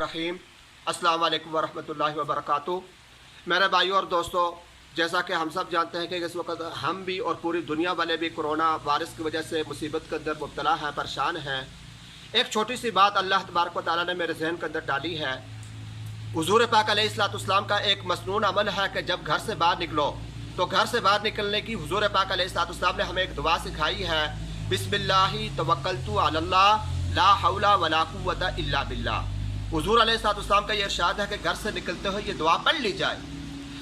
रहीम अस्सलाम वालेकुम वरहमतुल्लाहि वबरकातुहू। मेरे भाइयों और दोस्तों, जैसा कि हम सब जानते हैं कि इस वक्त हम भी और पूरी दुनिया वाले भी कोरोना वायरस की वजह से मुसीबत के अंदर मुब्तला हैं, परेशान हैं। एक छोटी सी बात अल्लाह तबारक व तआला ने मेरे जहन के अंदर डाली है। हुज़ूर पाक अलैहिस्सलाम का एक मसनून अमल है कि जब घर से बाहर निकलो तो घर से बाहर निकलने की हुज़ूर पाक अलैहिस्सलाम ने हमें एक दुआ सिखाई है, बिस्मिल्लाहि तवक्कलतु अलल्लाह ला हौला वला कुव्वता इल्ला बिल्लाह। हुज़ूर अलैहिस्सलाम का ये इरशाद है कि घर से निकलते हुए ये दुआ पढ़ ली जाए।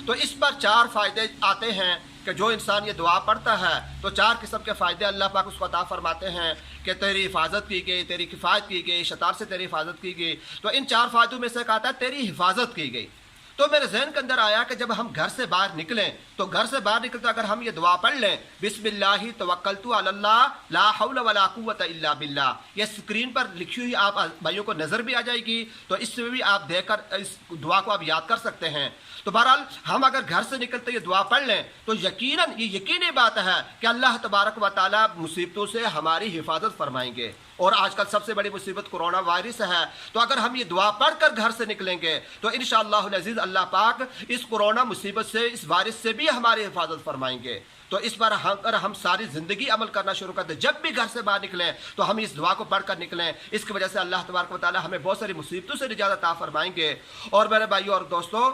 तो इस पर चार फ़ायदे आते हैं कि जो इंसान ये दुआ पढ़ता है तो चार किस्म के फ़ायदे अल्लाह पाक उसको अता फरमाते हैं कि तेरी हिफाजत की गई, तेरी किफ़ायत की गई, शैतान से तेरी हिफाजत की गई। तो इन चार फ़ायदों में से कहता है तेरी हिफाजत की गई। तो मेरे जहन के अंदर आया कि जब हम घर से बाहर निकलें तो घर से बाहर निकलते अगर हम ये दुआ पढ़ लें, बिस्मिल्लाहि तवक्कलतु अलल्लाह ला हौला वला कुव्वता इल्ला बिल्लाह, ये स्क्रीन पर लिखी हुई आप भाइयों को नज़र भी आ जाएगी, तो इससे भी आप देखकर इस दुआ को आप याद कर सकते हैं। तो बहरहाल हम अगर घर से निकलते ये दुआ पढ़ लें तो यकीनन ये यकीनी बात है कि अल्लाह तबारक व तआला मुसीबतों से हमारी हिफाजत फरमाएंगे। और आजकल सबसे बड़ी मुसीबत कोरोना वायरस है, तो अगर हम ये दुआ पढ़कर घर से निकलेंगे तो इंशाअल्लाह अज़ीज़ अल्लाह पाक इस कोरोना मुसीबत से, इस वायरस से भी हमारी हिफाजत फरमाएंगे। तो इस पर अगर हम सारी ज़िंदगी अमल करना शुरू कर दें, जब भी घर से बाहर निकलें तो हम इस दुआ को पढ़कर निकलें, इसकी वजह से अल्लाह तबारक व तआला हमें बहुत सारी मुसीबतों से निजात अता फरमाएंगे। और मेरे भाइयों और दोस्तों,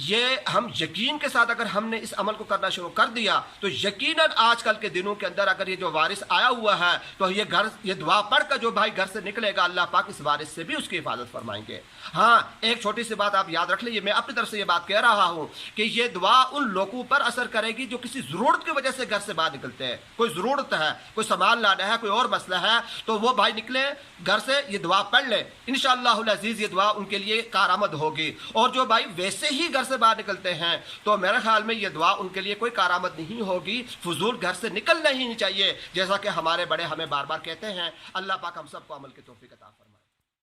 ये हम यकीन के साथ अगर हमने इस अमल को करना शुरू कर दिया तो यकीनन आजकल के दिनों के अंदर अगर ये जो वारिस आया हुआ है तो ये दुआ पढ़कर जो भाई घर से निकलेगा अल्लाह पाक इस वारिस से भी उसकी हिफाजत फरमाएंगे। हाँ, एक छोटी सी बात आप याद रख लीजिए, मैं अपनी तरफ से ये बात कह रहा हूँ कि ये दुआ उन लोगों पर असर करेगी जो किसी ज़रूरत की वजह से घर से बाहर निकलते हैं। कोई ज़रूरत है, कोई सामान लाना है, कोई और मसला है, तो वो भाई निकले घर से, ये दुआ पढ़ ले, इंशाअल्लाह अज़ीज़ ये दुआ उनके लिए कारआमद होगी। और जो भाई वैसे ही घर से बाहर निकलते हैं तो मेरे ख्याल में ये दुआ उनके लिए कोई कारआमद नहीं होगी। फजूल घर से निकलना ही नहीं चाहिए, जैसा कि हमारे बड़े हमें बार बार कहते हैं। अल्लाह पाक हम सबको अमल की तौफीक अता फरमाए।